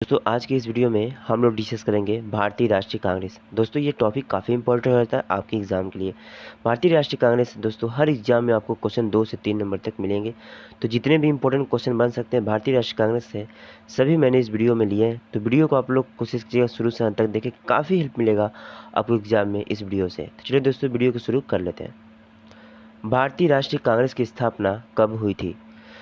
दोस्तों आज की इस वीडियो में हम लोग डिस्कस करेंगे भारतीय राष्ट्रीय कांग्रेस। दोस्तों ये टॉपिक काफ़ी इंपॉर्टेंट रहता है आपके एग्ज़ाम के लिए। भारतीय राष्ट्रीय कांग्रेस दोस्तों हर एग्जाम में आपको क्वेश्चन 2 से 3 नंबर तक मिलेंगे। तो जितने भी इंपॉर्टेंट क्वेश्चन बन सकते हैं भारतीय राष्ट्रीय कांग्रेस से सभी मैंने इस वीडियो में लिए हैं। तो वीडियो को आप लोग कोशिश कीजिएगा शुरू से अंत तक देखें, काफ़ी हेल्प मिलेगा आपको एग्जाम में इस वीडियो से। तो चलिए दोस्तों वीडियो को शुरू कर लेते हैं। भारतीय राष्ट्रीय कांग्रेस की स्थापना कब हुई थी?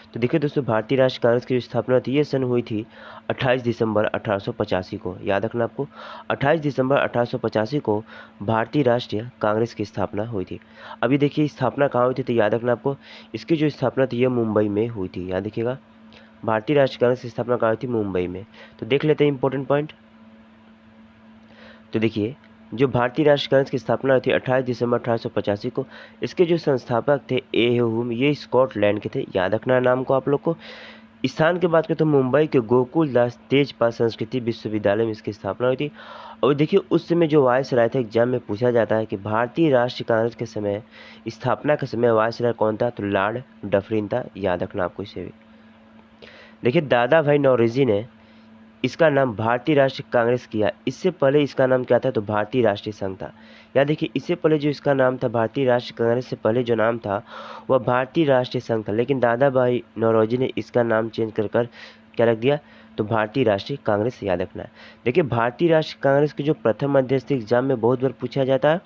तो देखिए दोस्तों, भारतीय राष्ट्रीय कांग्रेस की जो स्थापना थी ये सन हुई थी 28 दिसंबर 1885 को। याद रखना आपको, 28 दिसंबर 1885 को भारतीय राष्ट्रीय कांग्रेस की स्थापना हुई थी। अभी देखिए स्थापना कहाँ हुई थी, तो याद रखना आपको इसकी जो स्थापना थी ये मुंबई में हुई थी। याद रखिएगा, भारतीय राष्ट्रीय कांग्रेस की स्थापना कहाँ हुई थी? मुंबई में। तो देख लेते हैं इंपॉर्टेंट पॉइंट। तो देखिए, जो भारतीय राष्ट्रीय कांग्रेस की स्थापना हुई थी 28 दिसंबर 1885 को, इसके जो संस्थापक थे ए ह्यूम, ये स्कॉटलैंड के थे। याद रखना नाम को आप लोग को। स्थान की बात करें तो मुंबई के गोकुल दास तेजपाल संस्कृति विश्वविद्यालय में इसकी स्थापना हुई थी। और देखिए उस समय जो वायसराय था, एग्जाम में पूछा जाता है कि भारतीय राष्ट्रीय कांग्रेस के समय स्थापना के समय वायसराय कौन था, तो लॉर्ड डफरिन था। याद रखना आपको इसे भी। देखिए दादा भाई नौरोजी ने इसका नाम भारतीय राष्ट्रीय कांग्रेस किया। इससे पहले इसका नाम क्या था, तो भारतीय राष्ट्रीय संघ था। या देखिए इससे पहले जो इसका नाम था भारतीय राष्ट्रीय कांग्रेस से पहले जो नाम था वह भारतीय राष्ट्रीय संघ था, लेकिन दादा भाई नौरोजी ने इसका नाम चेंज कर क्या रख दिया, तो भारतीय राष्ट्रीय कांग्रेस। याद रखना है। देखिए भारतीय राष्ट्रीय कांग्रेस के जो प्रथम अध्यक्ष थे, एग्जाम में बहुत बार पूछा जाता है,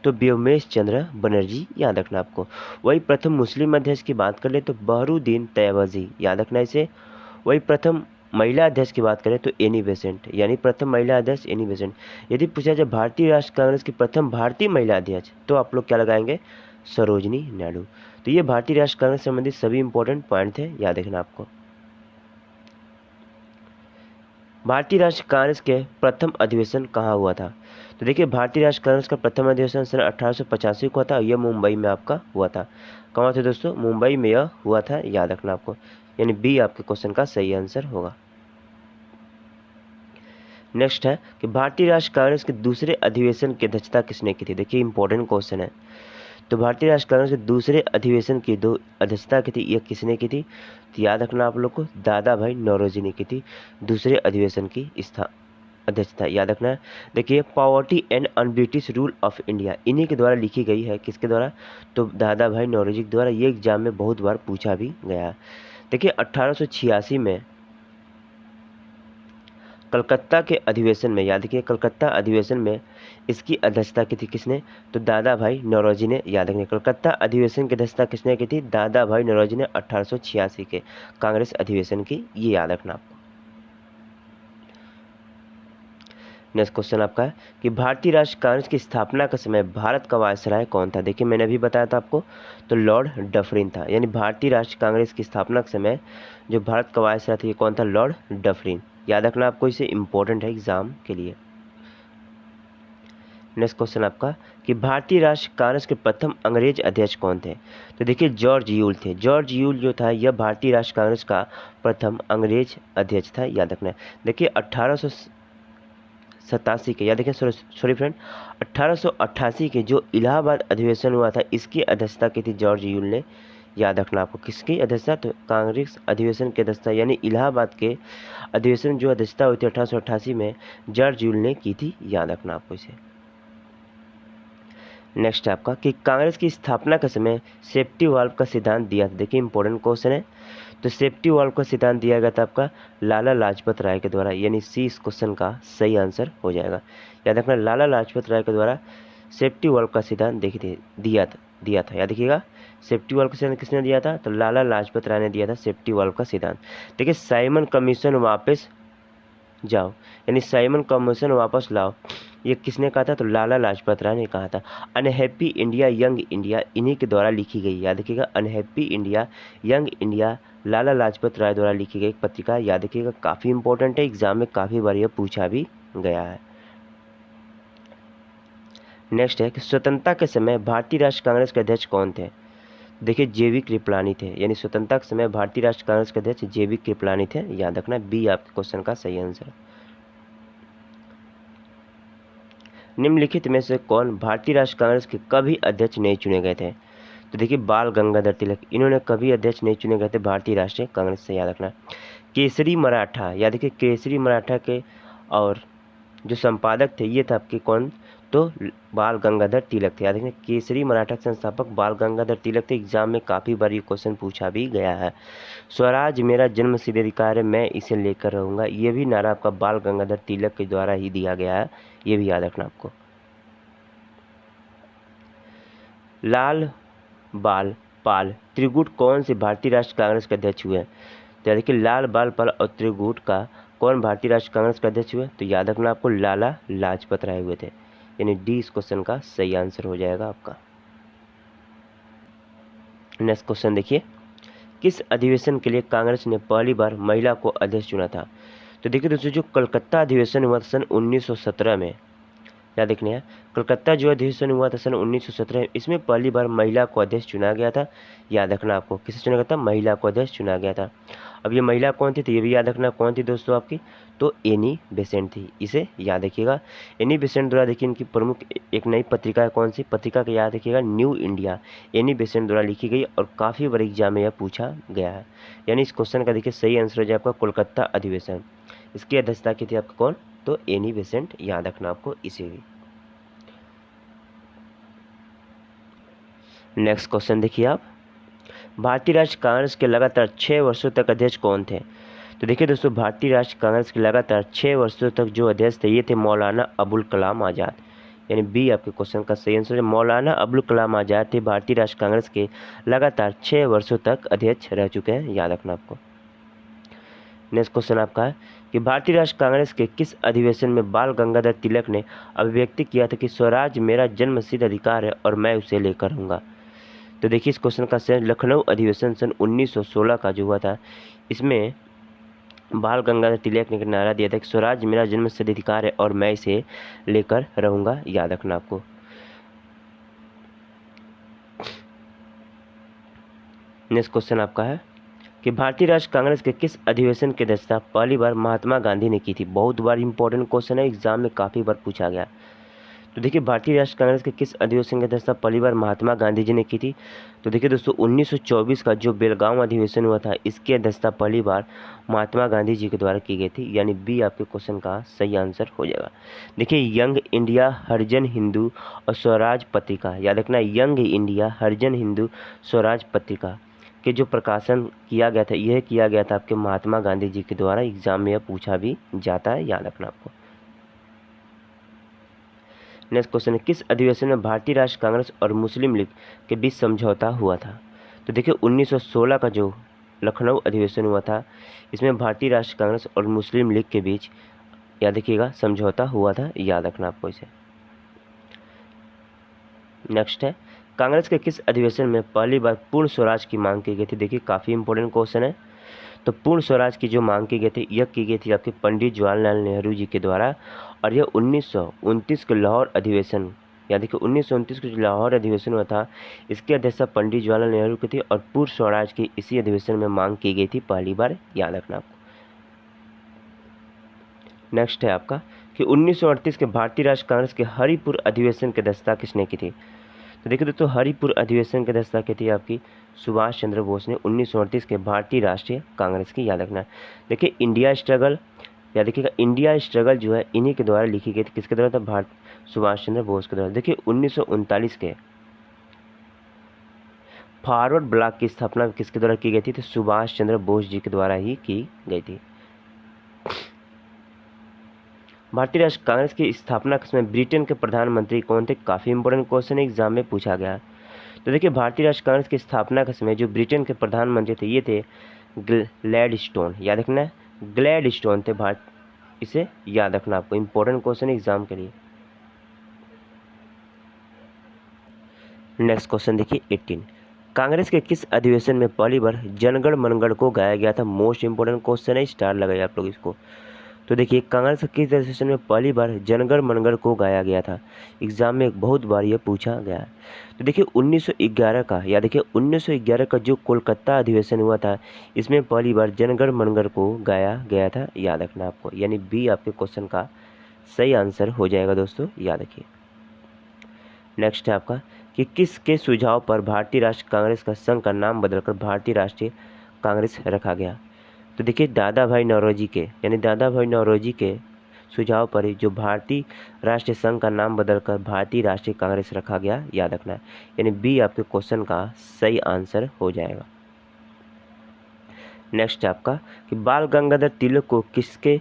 तो व्योमेश चंद्र बनर्जी। याद रखना आपको। वही प्रथम मुस्लिम अध्यक्ष की बात कर ले तो बहरूद्दीन तैयबजी। याद रखना इसे। वही प्रथम महिला अध्यक्ष की बात करें तो एनी बेसेंट, यानी प्रथम महिला अध्यक्ष एनी बेसेंट। यदि पूछा जाए भारतीय राष्ट्रीय कांग्रेस की प्रथम भारतीय महिला अध्यक्ष, तो आप लोग क्या लगाएंगे, सरोजनी नायडू। तो ये भारतीय राष्ट्रीय कांग्रेस से संबंधित सभी इंपॉर्टेंट पॉइंट थे, याद रखना आपको। भारतीय राष्ट्रीय कांग्रेस के प्रथम अधिवेशन कहाँ हुआ था? तो देखिए भारतीय राष्ट्रीय कांग्रेस का प्रथम अधिवेशन सन 1885 को था। यह मुंबई में आपका हुआ था। कहाँ थे दोस्तों? मुंबई में यह हुआ था। याद रखना आपको, यानी बी आपके क्वेश्चन का सही आंसर होगा। नेक्स्ट है कि भारतीय राष्ट्रीय कांग्रेस के दूसरे अधिवेशन की अध्यक्षता किसने की थी? देखिए इंपॉर्टेंट क्वेश्चन है। तो भारतीय राष्ट्रीय कांग्रेस के दूसरे अधिवेशन की दो अध्यक्षता की थी, यह किसने की थी? तो याद रखना आप लोग को, दादा भाई नौरोजी ने की थी दूसरे अधिवेशन की अध्यक्षता। याद रखना है। देखिए poverty and un-British rule of India इन्हीं के द्वारा लिखी गई है। किसके द्वारा? तो दादा भाई नौरोजी के द्वारा। ये एग्जाम में बहुत बार पूछा भी गया है। देखिए 1886 में कलकत्ता के अधिवेशन में, याद रखिए कलकत्ता अधिवेशन में इसकी अध्यक्षता की थी किसने? तो दादा भाई नौरोजी ने। याद रखिए कलकत्ता अधिवेशन की अध्यक्षता किसने की थी? दादा भाई नौरोजी ने 1886 के कांग्रेस अधिवेशन की। ये याद रखना आपको। नेक्स्ट क्वेश्चन आपका है कि भारतीय राष्ट्रीय कांग्रेस की स्थापना के समय भारत का वायसराय कौन था? देखिए मैंने अभी बताया था आपको, तो लॉर्ड डफरिन था। यानी भारतीय राष्ट्रीय कांग्रेस की स्थापना के समय जो भारत का वायसराय था ये कौन था? Lord Dufferin. याद रखना आपको, इसे इंपॉर्टेंट है एग्जाम के लिए। नेक्स्ट क्वेश्चन आपका कि भारतीय राष्ट्रीय कांग्रेस के प्रथम अंग्रेज अध्यक्ष कौन थे? तो देखिए जॉर्ज यूल थे। जॉर्ज यूल जो था यह भारतीय राष्ट्रीय कांग्रेस का प्रथम अंग्रेज अध्यक्ष था। याद रखना है। देखिए 1887 के, या देखिए सॉरी फ्रेंड, 1888 के जो इलाहाबाद अधिवेशन हुआ था इसकी अध्यक्षता की थी जॉर्ज यूल ने। याद रखना आपको, किसकी अध्यक्षता? तो कांग्रेस अधिवेशन की अध्यक्षता, यानी इलाहाबाद के अधिवेशन जो अध्यक्षता हुई थी 1888 में जॉर्ज यूल ने की थी। याद रखना आपको इसे। नेक्स्ट है आपका कि कांग्रेस की स्थापना के समय सेफ्टी वाल्व का सिद्धांत दिया था। देखिए इंपॉर्टेंट क्वेश्चन है। तो सेफ्टी वाल्व का सिद्धांत दिया गया था आपका लाला लाजपत राय के द्वारा, यानी सी इस क्वेश्चन का सही आंसर हो जाएगा। याद रखना लाला लाजपत राय के द्वारा सेफ्टी वाल्व का सिद्धांत देखिए दिया था। याद रखिएगा सेफ्टी वाल्व का सिद्धांत किसने दिया था? तो लाला लाजपत राय ने दिया था सेफ्टी वाल्व का सिद्धांत। देखिए साइमन कमीशन वापस जाओ, यानी साइमन कमीशन वापस लाओ, ये किसने कहा था? तो लाला लाजपत राय ने कहा था। अनहैप्पी इंडिया यंग इंडिया इन्हीं के द्वारा लिखी गई। याद रखिएगा unhappy India young India Lala Lajpat Rai द्वारा लिखी गई एक पत्रिका। याद रखिएगा काफ़ी इंपॉर्टेंट है, एग्जाम में काफ़ी बार यह पूछा भी गया है। नेक्स्ट है कि स्वतंत्रता के समय भारतीय राष्ट्रीय कांग्रेस के अध्यक्ष कौन थे? देखिए जेवी कृपलानी थे। यानी स्वतंत्रता के समय भारतीय राष्ट्रीय कांग्रेस के अध्यक्ष जेवी कृपलानी थे। याद रखना बी आपके क्वेश्चन का सही आंसर। निम्नलिखित में से कौन भारतीय राष्ट्रीय कांग्रेस के कभी अध्यक्ष नहीं चुने गए थे? तो देखिए बाल गंगाधर तिलक, इन्होंने कभी अध्यक्ष नहीं चुने गए थे भारतीय राष्ट्रीय कांग्रेस से। याद रखना केसरी मराठा, याद रखिए केसरी मराठा के और जो संपादक थे ये थे आपके कौन, तो बाल गंगाधर तिलक थे। याद रखिए केसरी मराठा के संस्थापक बाल गंगाधर तिलक थे। एग्जाम में काफ़ी बार ये क्वेश्चन पूछा भी गया है। स्वराज मेरा जन्म सिद्ध अधिकार है, मैं इसे लेकर रहूँगा, ये भी नारा आपका बाल गंगाधर तिलक के द्वारा ही दिया गया है, ये भी याद रखना आपको। लाल बाल पाल त्रिगुट कौन से भारतीय राष्ट्रीय कांग्रेस के अध्यक्ष हुए? तो देखिए लाल बाल पाल और त्रिगुट का कौन भारतीय राष्ट्रीय कांग्रेस के अध्यक्ष हुए? तो याद रखना आपको लाला लाजपत राय हुए थे, यानी डी इस क्वेश्चन का सही आंसर हो जाएगा आपका। नेक्स्ट क्वेश्चन देखिए, किस अधिवेशन के लिए कांग्रेस ने पहली बार महिला को अध्यक्ष चुना था? तो देखिए दोस्तों जो कलकत्ता अधिवेशन हुआ था सन 1917 में, याद रखना है कलकत्ता जो अधिवेशन हुआ था सन 1917, इसमें पहली बार महिला को अध्यक्ष चुना गया था। याद रखना आपको किसे चुना गया था? महिला को अध्यक्ष चुना गया था। अब ये महिला कौन थी? तो ये भी याद रखना कौन थी दोस्तों आपकी, तो एनी बेसेंट थी, इसे याद रखिएगा। एनी बेसेंट द्वारा देखिए इनकी प्रमुख एक नई पत्रिका है, कौन सी पत्रिका का याद रखिएगा? न्यू इंडिया, एनी बेसेंट द्वारा लिखी गई और काफ़ी बार एग्जाम में यह पूछा गया है। यानी इस क्वेश्चन का देखिए सही आंसर हो जाए आपका कोलकाता अधिवेशन, इसकी अध्यक्षता की थी आपका कौन, तो एनी बेसेंट, याद रखना आपको इसे भी। नेक्स्ट क्वेश्चन देखिए आप, भारतीय राष्ट्रीय कांग्रेस के लगातार 6 वर्षों तक अध्यक्ष कौन थे? तो देखिए दोस्तों भारतीय राष्ट्रीय कांग्रेस के लगातार 6 वर्षों तक जो अध्यक्ष थे ये थे मौलाना अबुल कलाम आज़ाद, यानी बी आपके क्वेश्चन का सही आंसर है। मौलाना अबुल कलाम आज़ाद थे भारतीय राष्ट्रीय कांग्रेस के लगातार 6 वर्षों तक अध्यक्ष रह चुके हैं, याद रखना आपको। नेक्स्ट क्वेश्चन आपका है कि भारतीय राष्ट्रीय कांग्रेस के किस अधिवेशन में बाल गंगाधर तिलक ने अभिव्यक्ति किया था कि स्वराज मेरा जन्मसिद्ध अधिकार है और मैं उसे लेकर रहूँगा? तो देखिए इस क्वेश्चन का सही लखनऊ अधिवेशन सन 1916 का जो हुआ था, इसमें बाल गंगाधर तिलक ने नारा दिया था कि स्वराज मेरा जन्मसिद्ध अधिकार है और मैं इसे लेकर रहूँगा, याद रखना आपको। नेक्स्ट क्वेश्चन आपका है कि भारतीय राष्ट्रीय कांग्रेस के किस अधिवेशन की अध्यक्षता पहली बार महात्मा गांधी ने की थी? बहुत बार इंपॉर्टेंट क्वेश्चन है, एग्जाम में काफ़ी बार पूछा गया। तो देखिए भारतीय राष्ट्रीय कांग्रेस के किस अधिवेशन की अध्यक्षता पहली बार महात्मा गांधी जी ने की थी? तो देखिए दोस्तों 1924 का जो बेलगांव अधिवेशन हुआ था, इसकी अध्यक्षता पहली बार महात्मा गांधी जी के द्वारा की गई थी, यानी बी आपके क्वेश्चन का सही आंसर हो जाएगा। देखिए यंग इंडिया, हरिजन हिंदू और स्वराज पत्रिका, याद रखना यंग इंडिया, हरिजन हिंदू, स्वराज पत्रिका के जो प्रकाशन किया गया था, यह किया गया था आपके महात्मा गांधी जी के द्वारा। एग्जाम में यह पूछा भी जाता है, याद रखना आपको। नेक्स्ट क्वेश्चन है, किस अधिवेशन में भारतीय राष्ट्रीय कांग्रेस और मुस्लिम लीग के बीच समझौता हुआ था? तो देखिए 1916 का जो लखनऊ अधिवेशन हुआ था, इसमें भारतीय राष्ट्रीय कांग्रेस और मुस्लिम लीग के बीच, याद रखिएगा, समझौता हुआ था, याद रखना आपको इसे। नेक्स्ट है, कांग्रेस के किस अधिवेशन में पहली बार पूर्ण स्वराज की मांग की गई थी? देखिए काफ़ी इंपॉर्टेंट क्वेश्चन है। तो पूर्ण स्वराज की जो मांग की गई थी, यह की गई थी आपके पंडित जवाहरलाल नेहरू जी के द्वारा, और यह 1929 के लाहौर अधिवेशन, याद रखिए 1929 का जो लाहौर अधिवेशन हुआ था, इसकी अध्यक्षता पंडित जवाहरलाल नेहरू की थी और पूर्ण स्वराज की इसी अधिवेशन में मांग की गई थी पहली बार, याद रखना आपको। नेक्स्ट है आपका कि 1938 के भारतीय राष्ट्रीय कांग्रेस के हरिपुर अधिवेशन की अध्यक्षता किसने की थी? तो देखिए दोस्तों हरिपुर अधिवेशन की अध्यक्षता की थी आपकी सुभाष चंद्र बोस ने 1938 के भारतीय राष्ट्रीय कांग्रेस की, याद रखना। देखिए इंडिया स्ट्रगल, याद रखिएगा इंडिया स्ट्रगल जो है इन्हीं के द्वारा लिखी गई थी, किसके द्वारा था? सुभाष चंद्र बोस के द्वारा। देखिए 1939 के फॉरवर्ड ब्लॉक की स्थापना किसके द्वारा की गई थी? तो सुभाष चंद्र बोस जी के द्वारा ही की गई थी। भारतीय राष्ट्रीय कांग्रेस की स्थापना में ब्रिटेन के प्रधानमंत्री कौन थे? काफ़ी इंपॉर्टेंट क्वेश्चन एग्जाम में पूछा गया। तो देखिए भारतीय राष्ट्रीय कांग्रेस की स्थापना के समय जो ब्रिटेन के प्रधानमंत्री थे ये थे ग्लैडस्टोन, याद रखना है ग्लैडस्टोन थे भारत, इसे याद रखना आपको, इंपॉर्टेंट क्वेश्चन एग्जाम के लिए। नेक्स्ट क्वेश्चन देखिए 18, कांग्रेस के किस अधिवेशन में पहली बार जनगण मनगढ़ को गाया गया था? मोस्ट इंपॉर्टेंट क्वेश्चन है, स्टार लगाइए आप लोग इसको। तो देखिए कांग्रेस के किस अधिवेशन में पहली बार जनगण मनगढ़ को गाया गया था? एग्जाम में बहुत बार यह पूछा गया है। तो देखिए 1911 का, या देखिए 1911 का जो कोलकाता अधिवेशन हुआ था, इसमें पहली बार जनगण मनगढ़ को गाया गया था, याद रखना आपको, यानी बी आपके क्वेश्चन का सही आंसर हो जाएगा दोस्तों, याद रखिए। नेक्स्ट है आपका कि किसके सुझाव पर भारतीय राष्ट्रीय कांग्रेस का संघ का नाम बदलकर भारतीय राष्ट्रीय कांग्रेस रखा गया? तो तो देखिए दादा भाई नौरोजी के, यानी दादा भाई नौरोजी के सुझाव पर ही जो भारतीय राष्ट्रीय संघ का नाम बदलकर भारतीय राष्ट्रीय कांग्रेस रखा गया, याद रखना है। यानी बी आपके क्वेश्चन का सही आंसर हो जाएगा। नेक्स्ट है आपका कि बाल गंगाधर तिलक को किसके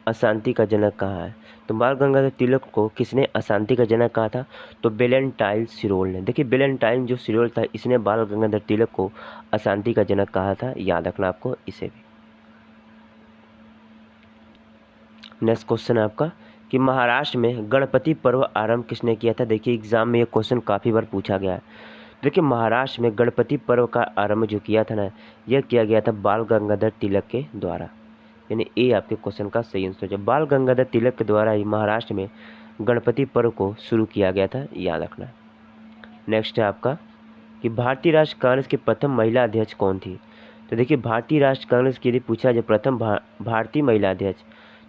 अशांति का जनक कहा है। तो बाल गंगाधर तिलक को किसने अशांति का जनक कहा था, तो वेलेंटाइन सिरोल ने। देखिए वेलेंटाइन जो सिरोल था, इसने बाल गंगाधर तिलक को अशांति का जनक कहा था, याद रखना आपको इसे भी। नेक्स्ट क्वेश्चन है आपका कि महाराष्ट्र में गणपति पर्व आरंभ किसने किया था। देखिए एग्जाम में ये क्वेश्चन काफ़ी बार पूछा गया है। देखिए महाराष्ट्र में गणपति पर्व का आरंभ जो किया था ना, यह किया गया था बाल गंगाधर तिलक के द्वारा। यानी ए आपके क्वेश्चन का सही आंसर है। बाल गंगाधर तिलक के द्वारा ही महाराष्ट्र में गणपति पर्व को शुरू किया गया था, याद रखना। नेक्स्ट है आपका कि भारतीय राष्ट्रीय कांग्रेस की प्रथम महिला अध्यक्ष कौन थी। तो देखिए भारतीय राष्ट्रीय कांग्रेस की यदि पूछा जाए प्रथम भारतीय महिला अध्यक्ष,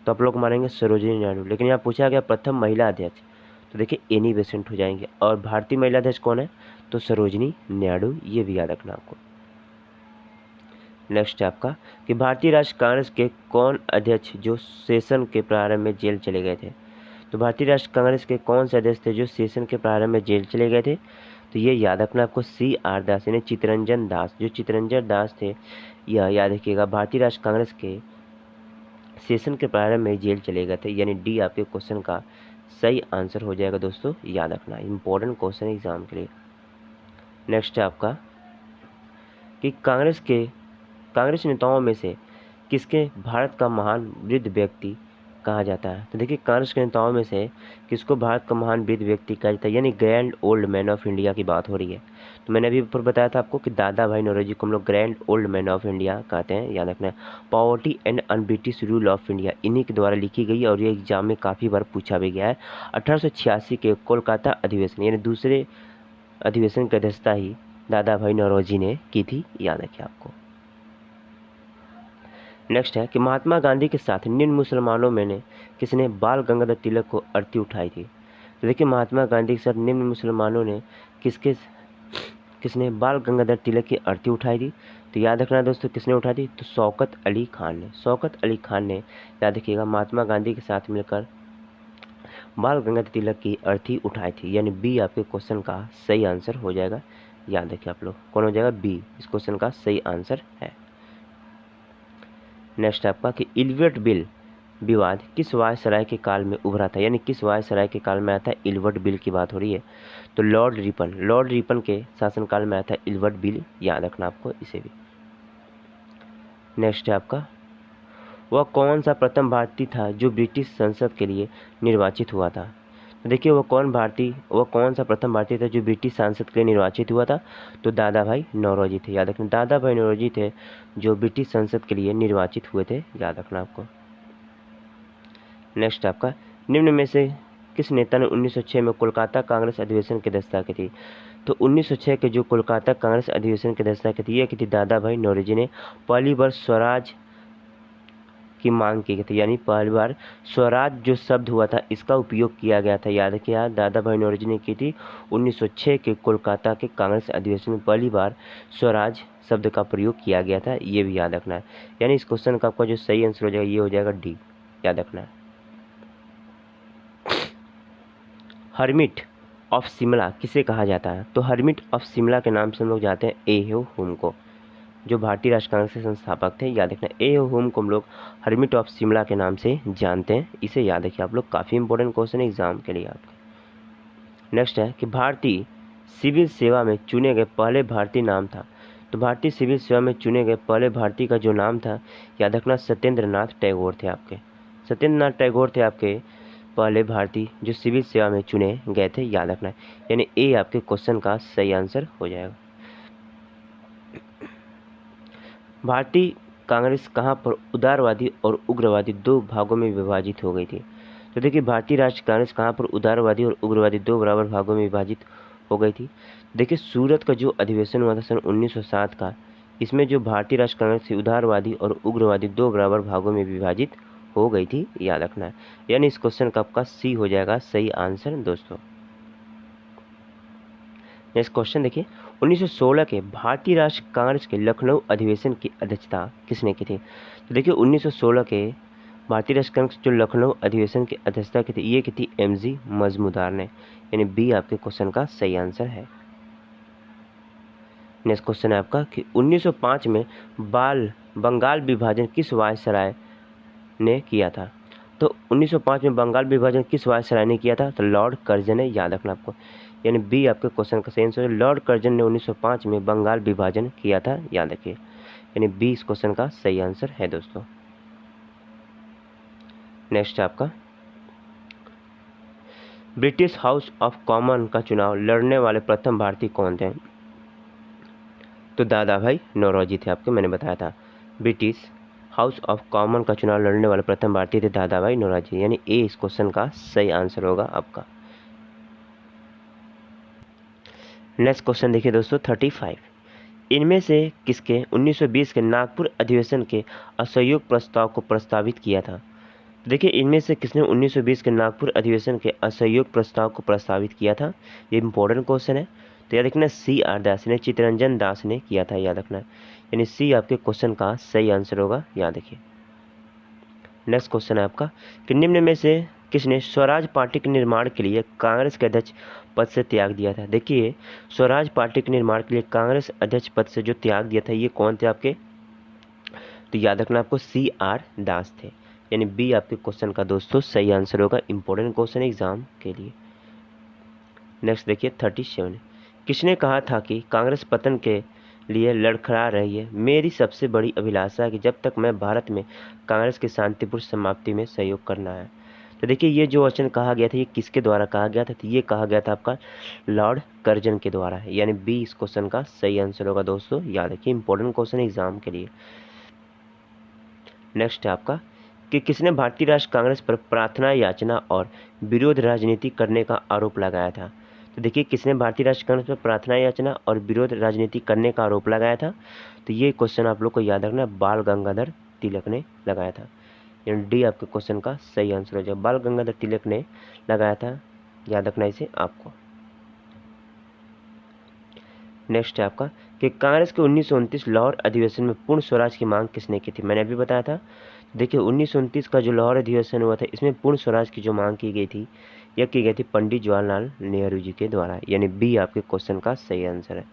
तो आप लोग मानेंगे सरोजिनी नायडू। लेकिन यहाँ पूछा गया प्रथम महिला अध्यक्ष, तो देखिए एनी बेसेंट हो जाएंगे। और भारतीय महिला अध्यक्ष कौन है, तो सरोजिनी नायडू, ये भी याद रखना आपको। नेक्स्ट है आपका कि भारतीय राष्ट्रीय कांग्रेस के कौन अध्यक्ष जो सेशन के प्रारंभ में जेल चले गए थे। तो भारतीय राष्ट्रीय कांग्रेस के कौन से अध्यक्ष थे जो सेशन के प्रारंभ में जेल चले गए थे, तो ये याद रखना आपको CR दास, यानी चितरंजन दास। जो चितरंजन दास थे, यह याद रखिएगा भारतीय राष्ट्रीय कांग्रेस के सेशन के प्रारंभ में जेल चले गए थे। यानी डी आपके क्वेश्चन का सही आंसर हो जाएगा दोस्तों, याद रखना, इंपॉर्टेंट क्वेश्चन एग्जाम के लिए। नेक्स्ट है आपका कि कांग्रेस नेताओं में से किसके भारत का महान वृद्ध व्यक्ति कहा जाता है। तो देखिए कांग्रेस के नेताओं में से किसको भारत का महान वृद्ध व्यक्ति कहा जाता है, यानी grand old man of India की बात हो रही है। तो मैंने अभी ऊपर बताया था आपको कि दादा भाई नौरोजी को हम लोग grand old man of India कहते हैं, याद रखना है। Poverty and un-British rule of India इन्हीं के द्वारा लिखी गई और ये एग्जाम में काफ़ी बार पूछा भी गया है। 1886 के कोलकाता अधिवेशन, यानी दूसरे अधिवेशन की अध्यक्षता ही दादा भाई नौरोजी ने की थी, याद रखिए आपको। नेक्स्ट है कि महात्मा गांधी के साथ निम्न मुसलमानों में ने किसने बाल गंगाधर तिलक को अर्थी उठाई थी। तो देखिए महात्मा गांधी के साथ निम्न मुसलमानों ने किसने बाल गंगाधर तिलक की अर्थी उठाई थी। तो याद रखना दोस्तों किसने उठाई थी, तो शौकत अली खान ने। शौकत अली खान ने, याद रखिएगा, महात्मा गांधी के साथ मिलकर बाल गंगाधर तिलक की अर्थी उठाई थी। यानी बी आपके क्वेश्चन का सही आंसर हो जाएगा, याद रखिए आप लोग, कौन हो जाएगा, बी इस क्वेश्चन का सही आंसर है। नेक्स्ट आपका कि इल्वर्ट बिल विवाद किस वायसराय के काल में उभरा था, यानी किस वायसराय के काल में आया था, इल्वर्ट बिल की बात हो रही है। तो लॉर्ड रिपन के शासनकाल में आया था इल्वर्ट बिल, याद रखना आपको इसे भी। नेक्स्ट है आपका वह कौन सा प्रथम भारतीय था जो ब्रिटिश संसद के लिए निर्वाचित हुआ था। तो देखिए वह कौन सा प्रथम भारतीय था जो ब्रिटिश संसद के लिए निर्वाचित हुआ था, तो दादा भाई नौरोजी थे, याद रखना। दादा भाई नौरोजी थे जो ब्रिटिश संसद के लिए निर्वाचित हुए थे, याद रखना आपको। नेक्स्ट आपका निम्न में से किस नेता ने 1906 में कोलकाता कांग्रेस अधिवेशन की अध्यक्षता की थी। तो 1906 के जो कोलकाता कांग्रेस अधिवेशन की अध्यक्षता की थी, यह की थी दादा भाई नौरोजी ने। पहली बार स्वराज की मांग की गई थी, यानी पहली बार स्वराज जो शब्द हुआ था इसका उपयोग किया गया था, याद किया, दादा भाई नौरोजी ने की थी। 1906 के कोलकाता के कांग्रेस अधिवेशन में पहली बार स्वराज शब्द का प्रयोग किया गया था, ये भी याद रखना है। यानी इस क्वेश्चन का आपका जो सही आंसर हो जाएगा ये हो जाएगा डी, याद रखना है। हर्मिट ऑफ शिमला किसे कहा जाता है। तो हर्मिट ऑफ शिमला के नाम से हम लोग जाते हैं ए.ओ. हुम को, जो भारतीय राष्ट्रीय कांग्रेस के संस्थापक थे, याद रखना। ए.ओ. हुम को हम लोग हर्मिट ऑफ शिमला के नाम से जानते हैं, इसे याद रखिए आप लोग, काफ़ी इंपॉर्टेंट क्वेश्चन है एग्जाम के लिए आपके। नेक्स्ट है कि भारतीय सिविल सेवा में चुने गए पहले भारतीय नाम था। तो भारतीय सिविल सेवा में चुने गए पहले भारतीय का जो नाम था, याद रखना, सत्येंद्र नाथ टैगोर थे आपके। सत्येंद्र नाथ टैगोर थे आपके पहले भारतीय जो सिविल सेवा में चुने गए थे, याद रखना है। यानी ए आपके क्वेश्चन का सही आंसर हो जाएगा। भारतीय कांग्रेस कहाँ पर उदारवादी और उग्रवादी दो भागों में विभाजित हो गई थी। तो देखिए भारतीय राष्ट्रीय कांग्रेस कहाँ पर उदारवादी और उग्रवादी दो बराबर भागों में विभाजित हो गई थी। देखिए सूरत का जो अधिवेशन हुआ था सन 1907 का, इसमें जो भारतीय राष्ट्रीय कांग्रेस थी उदारवादी और उग्रवादी दो बराबर भागों में विभाजित हो गई थी, याद रखना है। यानी इस क्वेश्चन का आपका सी हो जाएगा सही आंसर दोस्तों। नेक्स्ट क्वेश्चन देखिए 1916 के भारतीय राष्ट्रीय कांग्रेस के लखनऊ अधिवेशन की अध्यक्षता किसने की थी। तो देखिए 1916 के भारतीय राष्ट्रीय कांग्रेस जो लखनऊ अधिवेशन की अध्यक्षता की थी, ये की थी एमजी मजमूदार ने, यानी बी आपके क्वेश्चन का सही आंसर है। नेक्स्ट क्वेश्चन है आपका कि 1905 में बंगाल विभाजन किस वायसराय ने किया था? तो 1905 में बंगाल विभाजन किस वायसराय ने किया था? तो लॉर्ड कर्जन ने, याद रखना आपको, यानी बी आपके क्वेश्चन का सही आंसर है। लॉर्ड कर्जन ने 1905 में बंगाल विभाजन किया था, याद रखिए, यानी बी इस क्वेश्चन का सही आंसर है दोस्तों। नेक्स्ट है आपका ब्रिटिश हाउस ऑफ कॉमन का चुनाव लड़ने वाले प्रथम भारतीय कौन थे? तो दादा भाई नौरोजी थे आपके, मैंने बताया था। ब्रिटिश हाउस ऑफ कॉमन का चुनाव लड़ने वाले प्रथम भारतीय थे दादा भाई नौरोजी, यानी ए इस क्वेश्चन का सही आंसर होगा आपका। नेक्स्ट क्वेश्चन देखिए दोस्तों 35, इनमें से किसके 1920 के नागपुर अधिवेशन के असहयोग प्रस्ताव को प्रस्तावित किया था? देखिए इनमें से किसने 1920 के नागपुर अधिवेशन के असहयोग प्रस्ताव को प्रस्तावित किया था? ये इंपॉर्टेंट क्वेश्चन है, तो याद रखना सी आर दास ने, चित्तरंजन दास ने किया था, याद रखना, यानी सी आपके क्वेश्चन का सही आंसर होगा, याद रखिए। नेक्स्ट क्वेश्चन है आपका कि निम्न में से किसने स्वराज पार्टी के निर्माण के लिए कांग्रेस के अध्यक्ष पद से त्याग दिया था? देखिए स्वराज पार्टी के निर्माण के लिए कांग्रेस अध्यक्ष पद से जो त्याग दिया था, ये कौन थे आपके? तो याद रखना आपको सी आर दास थे, यानी बी आपके क्वेश्चन का दोस्तों सही आंसर होगा, इंपॉर्टेंट क्वेश्चन एग्जाम के लिए। नेक्स्ट देखिए 37, किसने कहा था कि कांग्रेस पतन के लिए लड़खड़ा रही है? मेरी सबसे बड़ी अभिलाषा है कि जब तक मैं भारत में कांग्रेस की शांतिपूर्ण समाप्ति में सहयोग करना है। तो देखिए ये जो वचन कहा गया था, ये किसके द्वारा कहा गया था? तो ये कहा गया था आपका लॉर्ड कर्जन के द्वारा, यानी बी इस क्वेश्चन का सही आंसर होगा दोस्तों, याद रखिए, इंपॉर्टेंट क्वेश्चन एग्जाम के लिए। नेक्स्ट है आपका कि किसने भारतीय राष्ट्र कांग्रेस पर प्रार्थना याचना और विरोध राजनीति करने का आरोप लगाया था? तो देखिए किसने भारतीय राष्ट्र कांग्रेस पर प्रार्थना याचना और विरोध राजनीति करने का आरोप लगाया था? तो ये क्वेश्चन आप लोग को याद रखना, बाल गंगाधर तिलक ने लगाया था, यानी डी आपके क्वेश्चन का सही आंसर हो जाएगा, बाल गंगाधर तिलक ने लगाया था, याद रखना इसे आपको। नेक्स्ट है आपका कि कांग्रेस के 1929 लाहौर अधिवेशन में पूर्ण स्वराज की मांग किसने की थी? मैंने अभी बताया था। देखिए 1929 का जो लाहौर अधिवेशन हुआ था, इसमें पूर्ण स्वराज की जो मांग की गई थी, यह की गई थी पंडित जवाहरलाल नेहरू जी के द्वारा, यानी बी आपके क्वेश्चन का सही आंसर है।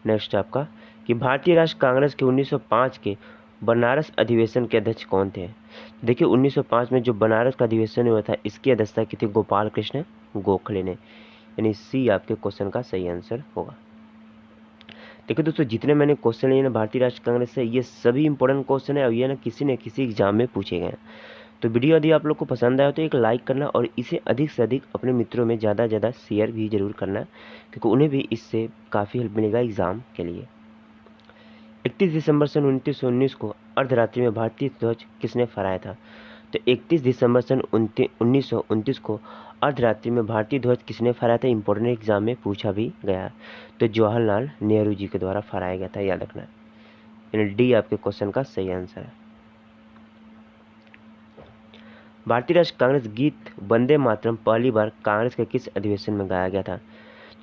नेक्स्ट आपका कि भारतीय राष्ट्र कांग्रेस के 1905 के बनारस अधिवेशन के अध्यक्ष कौन थे? देखिए 1905 में जो बनारस का अधिवेशन हुआ था, इसकी अध्यक्षता की थी गोपाल कृष्ण गोखले ने, यानी सी आपके क्वेश्चन का सही आंसर होगा। देखिए दोस्तों जितने मैंने क्वेश्चन लिए ना भारतीय राष्ट्र कांग्रेस से, ये सभी इंपॉर्टेंट क्वेश्चन है और ये ना किसी न किसी एग्जाम में पूछे गए हैं। तो वीडियो यदि आप लोग को पसंद आया तो एक लाइक करना और इसे अधिक से अधिक अपने मित्रों में ज़्यादा से ज़्यादा शेयर भी जरूर करना, क्योंकि उन्हें भी इससे काफ़ी हेल्प मिलेगा एग्जाम के लिए। 31 दिसंबर सन 1919 को अर्धरात्रि में भारतीय ध्वज किसने फहराया था? तो 31 दिसंबर सन 1929 को अर्धरात्रि में भारतीय ध्वज किसने फहराया था? इंपॉर्टेंट एग्जाम में पूछा भी गया, तो जवाहरलाल नेहरू जी के द्वारा फहराया गया था, याद रखना, यानी डी आपके क्वेश्चन का सही आंसर है। भारतीय राष्ट्रीय कांग्रेस गीत वंदे मातरम पहली बार कांग्रेस के किस अधिवेशन में गाया गया था?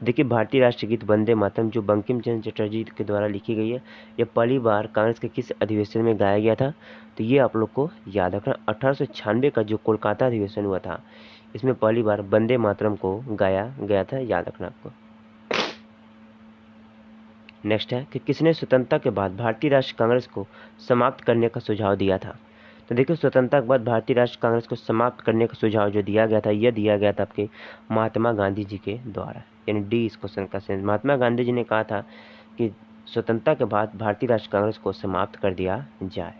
देखिए भारतीय राष्ट्रीय गीत वंदे मातरम जो बंकिम चंद्र चटर्जी के द्वारा लिखी गई है, यह पहली बार कांग्रेस के किस अधिवेशन में गाया गया था? तो ये आप लोग को याद रखना, 1896 का जो कोलकाता अधिवेशन हुआ था, इसमें पहली बार वंदे मातरम को गाया गया था, याद रखना आपको। नेक्स्ट है कि किसने स्वतंत्रता के बाद भारतीय राष्ट्रीय कांग्रेस को समाप्त करने का सुझाव दिया था? तो देखिए स्वतंत्रता के बाद भारतीय राष्ट्रीय कांग्रेस को समाप्त करने का सुझाव जो दिया गया था, यह दिया गया था आपके महात्मा गांधी जी के द्वारा, यानी डी इस क्वेश्चन का सही। महात्मा गांधी जी ने कहा था कि स्वतंत्रता के बाद भारतीय राष्ट्रीय कांग्रेस को समाप्त कर दिया जाए।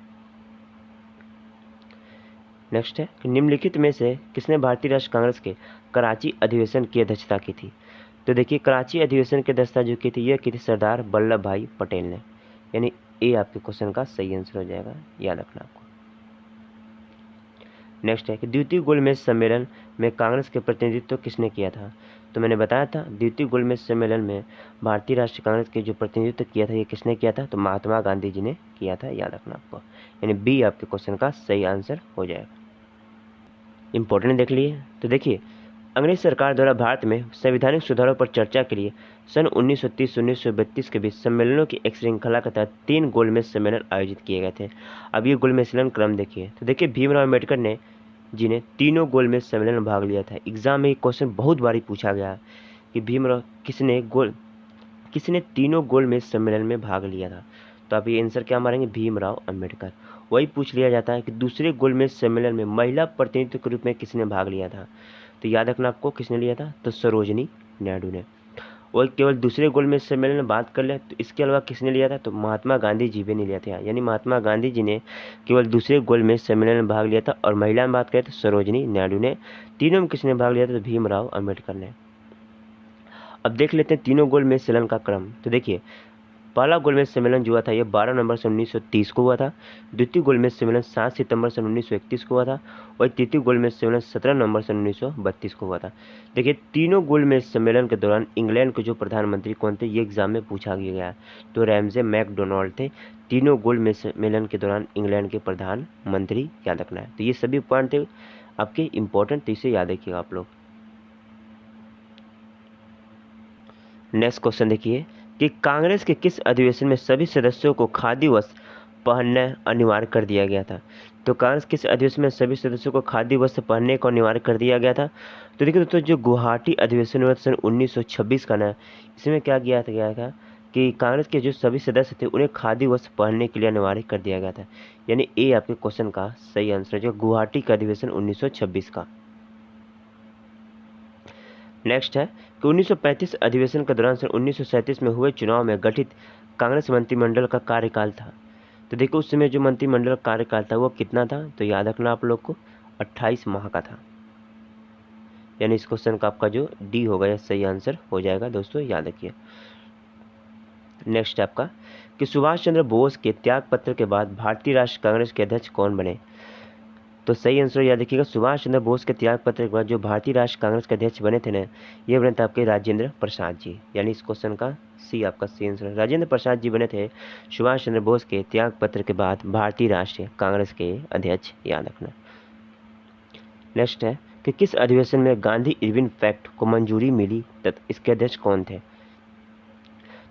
नेक्स्ट है कि निम्नलिखित में से किसने भारतीय राष्ट्रीय कांग्रेस के कराची अधिवेशन की अध्यक्षता की थी? तो देखिए कराची अधिवेशन की अध्यक्षता जो की थी, यह की थी सरदार वल्लभ भाई पटेल ने, यानी ए आपके क्वेश्चन का सही आंसर हो जाएगा, याद रखना आपको। नेक्स्ट है कि द्वितीय गोलमेज सम्मेलन में कांग्रेस के प्रतिनिधित्व किसने किया था? तो मैंने बताया था द्वितीय गोलमेज सम्मेलन में भारतीय राष्ट्रीय कांग्रेस के जो प्रतिनिधित्व किया था, ये किसने किया था? तो महात्मा गांधी जी ने किया था, याद रखना आपको, यानी बी आपके क्वेश्चन का सही आंसर हो जाएगा। इंपॉर्टेंट देख लिए, तो देखिए अंग्रेज सरकार द्वारा भारत में संवैधानिक सुधारों पर चर्चा के लिए सन 1930 से 1932 के बीच सम्मेलनों की एक श्रृंखला के तहत 3 गोलमेज सम्मेलन आयोजित किए गए थे। अब ये गोलमेज सम्मेलन क्रम देखिए, तो देखिए भीमराव अम्बेडकर ने जी ने तीनों गोलमेज सम्मेलन में भाग लिया था। एग्जाम में ये क्वेश्चन बहुत बारी पूछा गया कि भीमराव किसने तीनों गोलमेज सम्मेलन में भाग लिया था। तो आप ये आंसर क्या मारेंगे, भीमराव अम्बेडकर। वही पूछ लिया जाता है कि दूसरे गोलमेज सम्मेलन में महिला प्रतिनिधित्व के रूप में किसने भाग लिया था। तो याद रखना आपको किसने लिया था, तो सरोजनी नायडू ने। और केवल दूसरे गोलमेज सम्मेलन में बात कर ले तो इसके अलावा किसने लिया था, तो महात्मा गांधी जी भी नहीं लिया था। यानी महात्मा गांधी जी ने केवल दूसरे गोलमेज सम्मेलन में भाग लिया था। और महिला में बात करें तो सरोजनी नायडू ने। तीनों में किसने भाग लिया था, तो भीमराव अम्बेडकर ने। अब देख लेते हैं तीनों गोलमेज सम्मेलन का क्रम। तो देखिए पहला गोलमेज सम्मेलन जो हुआ था ये 12 नवंबर सन 1930 को हुआ था। द्वितीय गोलमेज सम्मेलन 7 सितंबर सन 1931 को हुआ था। और तृतीय गोलमेज सम्मेलन 17 नवंबर सन 1932 को हुआ था। देखिए तीनों गोलमेज सम्मेलन के दौरान इंग्लैंड के जो प्रधानमंत्री कौन थे, ये एग्जाम में पूछा गया। तो रैमजे मैकडोनाल्ड थे तीनों गोलमेज सम्मेलन के दौरान इंग्लैंड के प्रधानमंत्री, याद रखना है। तो ये सभी पॉइंट थे आपके इंपॉर्टेंट, तो इसे याद रखिएगा आप लोग। नेक्स्ट क्वेश्चन देखिए कि कांग्रेस के किस अधिवेशन में सभी सदस्यों को खादी वस्त्र पहनना अनिवार्य कर दिया गया था। तो कांग्रेस किस अधिवेशन में सभी सदस्यों को खादी वस्त्र पहनने को अनिवार्य कर दिया गया था। तो देखिए दोस्तों जो गुवाहाटी अधिवेशन हुआ सन 1926 का ना, इसमें क्या किया गया था कि कांग्रेस के जो सभी सदस्य थे उन्हें खादी वस्त्र पहनने के लिए अनिवार्य कर दिया गया था। यानी ए आपके क्वेश्चन का सही आंसर है, जो गुवाहाटी का अधिवेशन 1926 का। नेक्स्ट है कि 1935 अधिवेशन के दौरान सन 1937 में हुए चुनाव में गठित कांग्रेस मंत्रिमंडल का कार्यकाल था। तो देखो उस समय जो मंत्रिमंडल का कार्यकाल था वो कितना था, तो याद रखना आप लोग को 28 माह का था। यानी इस क्वेश्चन का आपका जो डी होगा यह सही आंसर हो जाएगा दोस्तों, याद रखिए। नेक्स्ट है आपका कि सुभाष चंद्र बोस के त्याग पत्र के बाद भारतीय राष्ट्रीय कांग्रेस के अध्यक्ष कौन बने। तो सही आंसर याद रखिएगा, सुभाष चंद्र बोस के त्याग पत्र के बाद जो भारतीय राष्ट्रीय कांग्रेस के अध्यक्ष बने थे ना, ये बने थे आपके राजेंद्र प्रसाद जी। यानी इस क्वेश्चन का सी आपका सही आंसर, राजेंद्र प्रसाद जी बने थे सुभाष चंद्र बोस के त्याग पत्र के बाद भारतीय राष्ट्रीय कांग्रेस के अध्यक्ष, याद रखना। नेक्स्ट है कि किस अधिवेशन में गांधी इरविन पैक्ट को मंजूरी मिली तथा इसके अध्यक्ष कौन थे।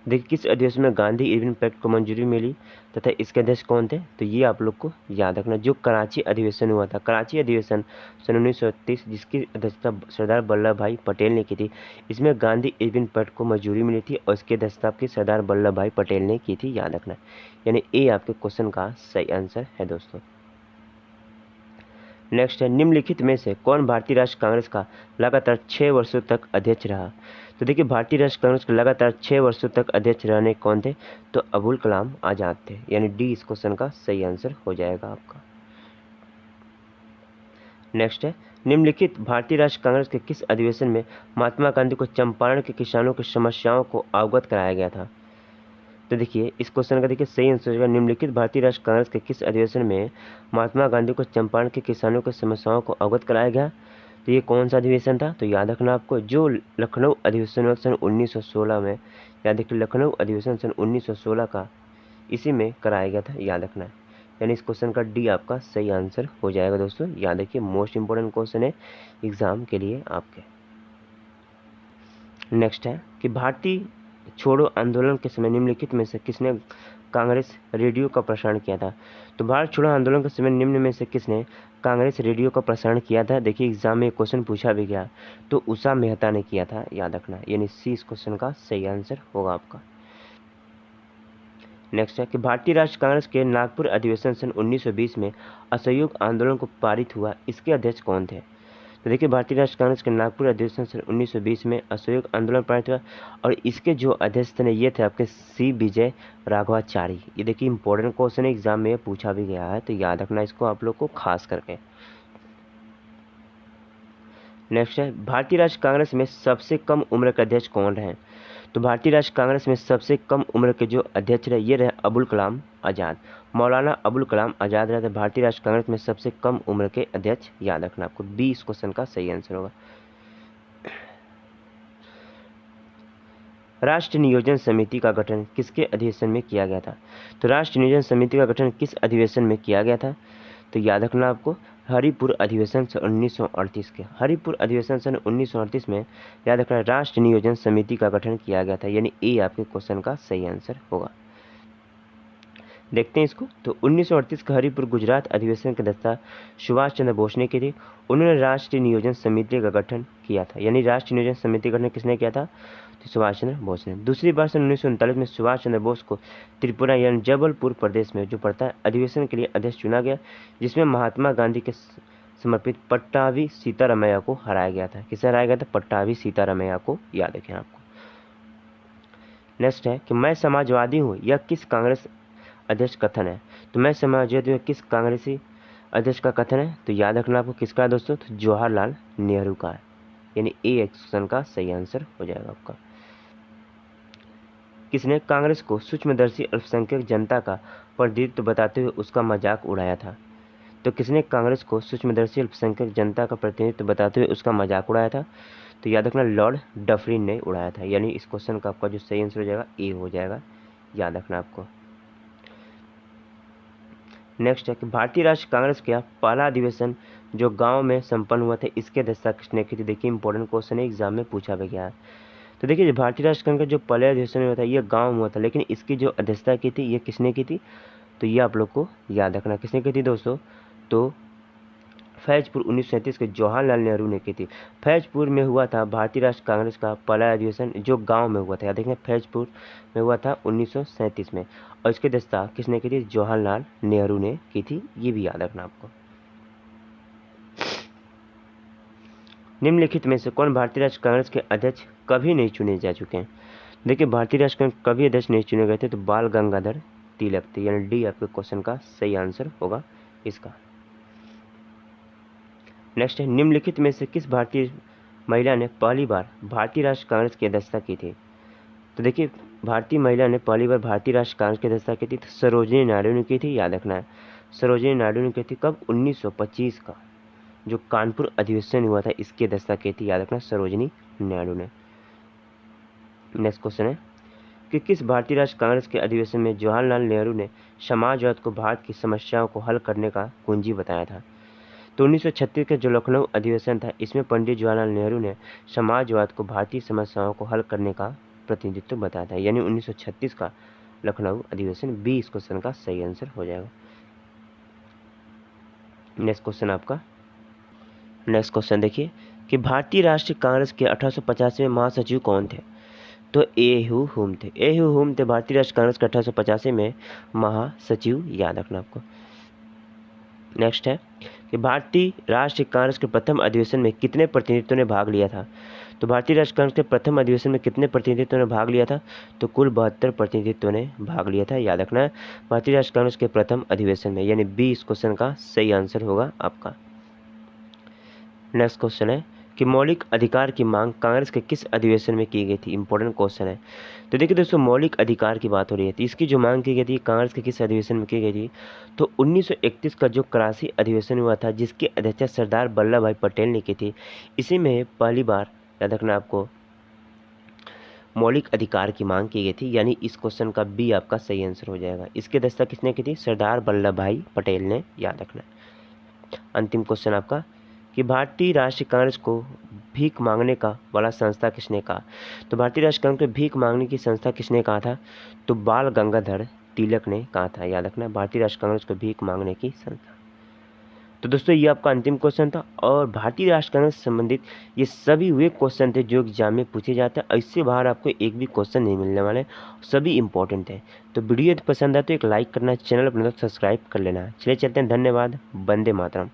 देखिए किस अधिवेशन में गांधी इरविन पैक्ट को मंजूरी मिली तथा इसके अध्यक्ष कौन थे, तो ये आप लोग को याद रखना, जो कराची अधिवेशन हुआ था। कराची अधिवेशन सन 1930 जिसकी अध्यक्षता सरदार वल्लभ भाई पटेल ने की थी। इसमें गांधी इरविन पैक्ट को मंजूरी मिली थी और इसकी अध्यक्षता आपकी सरदार वल्लभ भाई पटेल ने की थी, याद रखना। यानी ए आपके क्वेश्चन का सही आंसर है दोस्तों। नेक्स्ट है निम्नलिखित में से कौन भारतीय राष्ट्रीय कांग्रेस का लगातार 6 वर्षों तक अध्यक्ष रहा। तो देखिए भारतीय राष्ट्रीय कांग्रेस के लगातार 6 वर्षों तक अध्यक्ष रहने कौन थे, तो अबुल कलाम आजाद थे। यानी डी इस क्वेश्चन का सही आंसर हो जाएगा आपका। नेक्स्ट है निम्नलिखित भारतीय राष्ट्रीय कांग्रेस के किस अधिवेशन में महात्मा गांधी को चंपारण के किसानों की समस्याओं को अवगत कराया गया था। तो देखिए इस क्वेश्चन का देखिए सही आंसर होगा, निम्नलिखित भारतीय राष्ट्रीय कांग्रेस के किस अधिवेशन में महात्मा गांधी को चंपारण के किसानों की समस्याओं को अवगत कराया गया। तो ये कौन सा अधिवेशन था, तो याद रखना आपको जो लखनऊ अधिवेशन सन 1916 में, याद रखिए लखनऊ अधिवेशन सन 1916 का इसी में कराया गया था, याद रखना है। यानी इस क्वेश्चन का डी आपका सही आंसर हो जाएगा दोस्तों, याद रखिए मोस्ट इंपोर्टेंट क्वेश्चन है एग्जाम के लिए आपके। नेक्स्ट है कि भारतीय छोड़ो आंदोलन के समय निम्नलिखित में से किसने कांग्रेस रेडियो का प्रसारण किया था। तो भारत छोड़ो आंदोलन के समय निम्न में से किसने कांग्रेस रेडियो का प्रसारण किया था। देखिए एग्जाम में क्वेश्चन पूछा भी गया, तो उषा मेहता ने किया था, याद रखना। यानी सी इस क्वेश्चन का सही आंसर होगा आपका। नेक्स्ट है कि भारतीय राष्ट्रीय कांग्रेस के नागपुर अधिवेशन सन 1920 में असहयोग आंदोलन को पारित हुआ, इसके अध्यक्ष कौन थे। तो देखिए भारतीय राष्ट्रीय कांग्रेस के नागपुर अधिवेशन सन 1920 में असहयोग आंदोलन पारित हुआ और इसके जो अध्यक्ष थे ये थे आपके सी विजय राघवाचारी। ये देखिए इंपॉर्टेंट क्वेश्चन है, एग्जाम में पूछा भी गया है, तो याद रखना इसको आप लोग को खास करके। नेक्स्ट है भारतीय राष्ट्रीय कांग्रेस में सबसे कम उम्र के अध्यक्ष कौन रहे। तो भारतीय राष्ट्रीय कांग्रेस में सबसे कम उम्र के जो अध्यक्ष रहे ये रहे अबुल कलाम आज़ाद। मौलाना अबुल कलाम आज़ाद रहे थे भारतीय राष्ट्रीय कांग्रेस में सबसे कम उम्र के अध्यक्ष, याद रखना आपको। बी इस क्वेश्चन का सही आंसर होगा। राष्ट्रीय नियोजन समिति का गठन किसके अधिवेशन में किया गया था। तो राष्ट्रीय नियोजन समिति का गठन किस अधिवेशन में किया गया था, तो याद रखना आपको हरिपुर अधिवेशन सन 1938 के, हरिपुर अधिवेशन सन 1938 में याद रखना राष्ट्रीय नियोजन समिति का गठन किया गया था, यानी ए आपके क्वेश्चन का सही आंसर होगा। देखते हैं इसको। तो 1938 का हरिपुर गुजरात अधिवेशन की अध्यक्षता सुभाष चंद्र बोस ने की थी। उन्होंने राष्ट्रीय नियोजन समिति का गठन किया था, यानी राष्ट्रीय नियोजन समिति का गठन किसने किया था? तो सुभाष चंद्र बोस ने। दूसरी बार सन 1939 में सुभाष चंद्र बोस को त्रिपुरा यानी जबलपुर प्रदेश में जो पड़ता है अधिवेशन के लिए अध्यक्ष चुना गया, जिसमें महात्मा गांधी के समर्पित पट्टाभी सीतारामैया को हराया गया था। किसे हराया गया था? पट्टाभी सीतारामैया को, याद रखें आपको। नेक्स्ट है कि मैं समाजवादी हूँ, यह किस कांग्रेस अध्यक्ष कथन है? तो मैं समाजवादी हूँ किस कांग्रेसी अध्यक्ष का कथन है? तो याद रखना आपको किसका है दोस्तों? तो जवाहरलाल नेहरू का है, यानी ए क्वेश्चन का सही आंसर हो जाएगा आपका। किसने कांग्रेस को सूक्ष्मदर्शी अल्पसंख्यक जनता का प्रतिनिधित्व बताते हुए उसका मजाक उड़ाया था? तो किसने कांग्रेस को सूक्ष्मदर्शी अल्पसंख्यक जनता का प्रतिनिधित्व बताते हुए उसका मजाक उड़ाया था? तो याद रखना लॉर्ड डफरिन ने उड़ाया था, यानी इस क्वेश्चन का आपका जो सही आंसर हो जाएगा ए हो जाएगा, याद रखना आपको। नेक्स्ट है कि भारतीय राष्ट्रीय कांग्रेस का पहला अधिवेशन जो गांव में संपन्न हुआ था, इसके अध्यक्षता किसने की थी? देखिए इंपॉर्टेंट क्वेश्चन है, एग्जाम में पूछा भी गया है। तो देखिए भारतीय राष्ट्रीय कांग्रेस का जो पहला अधिवेशन हुआ था ये गांव में हुआ था, लेकिन इसकी जो अध्यक्षता की थी ये किसने की थी? तो ये आप लोग को याद रखना किसने की थी दोस्तों? तो फैजपुर 1937 के जवाहरलाल नेहरू ने की थी। फैजपुर में हुआ था भारतीय राष्ट्रीय कांग्रेस का पहला अधिवेशन जो गांव में हुआ था, याद रखें फैजपुर में हुआ था 1937 में, और इसकी अध्यक्षता किसने की थी? जवाहरलाल नेहरू ने की थी, ये भी याद रखना आपको। निम्नलिखित में से कौन भारतीय राष्ट्रीय कांग्रेस के अध्यक्ष कभी नहीं चुने जा चुके हैं? देखिए भारतीय राष्ट्रीय कांग्रेस कभी अध्यक्ष नहीं चुने गए थे, तो बाल गंगाधर तिलक थे, यानी डी आपके क्वेश्चन का सही आंसर होगा इसका। नेक्स्ट है निम्नलिखित में से किस भारतीय महिला ने पहली बार भारतीय राष्ट्रीय कांग्रेस की अध्यक्षता की थी? तो देखिए भारतीय महिला ने पहली बार भारतीय राष्ट्रीय कांग्रेस की अध्यक्षता की थी, तो सरोजिनी नायडू ने की थी, याद रखना है सरोजिनी नायडू ने की थी। कब? 1925 का जो कानपुर अधिवेशन हुआ था इसकी अध्यक्षता की थी, याद रखना सरोजिनी नायडू ने। नेक्स्ट क्वेश्चन है कि किस भारतीय राष्ट्रीय कांग्रेस के अधिवेशन में जवाहरलाल नेहरू ने समाजवाद को भारत की समस्याओं को हल करने का कुंजी बताया था? तो 1936 का जो लखनऊ अधिवेशन था इसमें पंडित जवाहरलाल नेहरू ने समाजवाद को भारतीय समस्याओं को हल करने का प्रतिनिधित्व बताया था, यानी 1936 का लखनऊ अधिवेशन, बी इस क्वेश्चन का सही आंसर हो जाएगा। नेक्स्ट क्वेश्चन आपका। नेक्स्ट क्वेश्चन देखिए कि भारतीय राष्ट्रीय कांग्रेस के 1885 में महासचिव कौन थे? तो ए हु हुम थे। ए हु हुम थे भारतीय राष्ट्रीय कांग्रेस के 1885 में महासचिव, याद रखना आपको। नेक्स्ट है कि भारतीय राष्ट्रीय कांग्रेस के प्रथम अधिवेशन में कितने प्रतिनिधित्वों ने भाग लिया था? तो भारतीय राष्ट्रीय कांग्रेस के प्रथम अधिवेशन में कितने प्रतिनिधित्वों ने भाग लिया था? तो कुल 72 प्रतिनिधित्वों ने भाग लिया था, याद रखना है भारतीय राष्ट्रीय कांग्रेस के प्रथम अधिवेशन में, यानी बी इस क्वेश्चन का सही आंसर होगा आपका। नेक्स्ट क्वेश्चन है कि मौलिक अधिकार की मांग कांग्रेस के किस अधिवेशन में की गई थी? इंपॉर्टेंट क्वेश्चन है। तो देखिए दोस्तों मौलिक अधिकार की बात हो रही है, तो इसकी जो मांग की गई थी कांग्रेस के किस अधिवेशन में की गई थी? तो 1931 का जो कराची अधिवेशन हुआ था जिसकी अध्यक्षता सरदार वल्लभ भाई पटेल ने की थी, इसी में पहली बार याद रखना आपको मौलिक अधिकार की मांग की गई थी, यानी इस क्वेश्चन का बी आपका सही आंसर हो जाएगा। इसकी अध्यक्षता किसने की थी? सरदार वल्लभ भाई पटेल ने, याद रखना। अंतिम क्वेश्चन आपका कि भारतीय राष्ट्रीय कांग्रेस को भीख मांगने का वाला संस्था किसने कहा? तो भारतीय राष्ट्रीय कांग्रेस को भीख मांगने की संस्था किसने कहा था? तो बाल गंगाधर तिलक ने कहा था, याद रखना भारतीय राष्ट्रीय कांग्रेस को भीख मांगने की संस्था। तो दोस्तों ये आपका अंतिम क्वेश्चन था, और भारतीय राष्ट्रीय कांग्रेस से संबंधित ये सभी वे क्वेश्चन थे जो एग्जाम में पूछे जाते हैं, इससे बाहर आपको एक भी क्वेश्चन नहीं मिलने वाले, सभी इंपॉर्टेंट है। तो वीडियो यदि पसंद आए तो एक लाइक करना, चैनल अपने सब्सक्राइब कर लेना। चलिए चलते हैं, धन्यवाद, वंदे मातरम।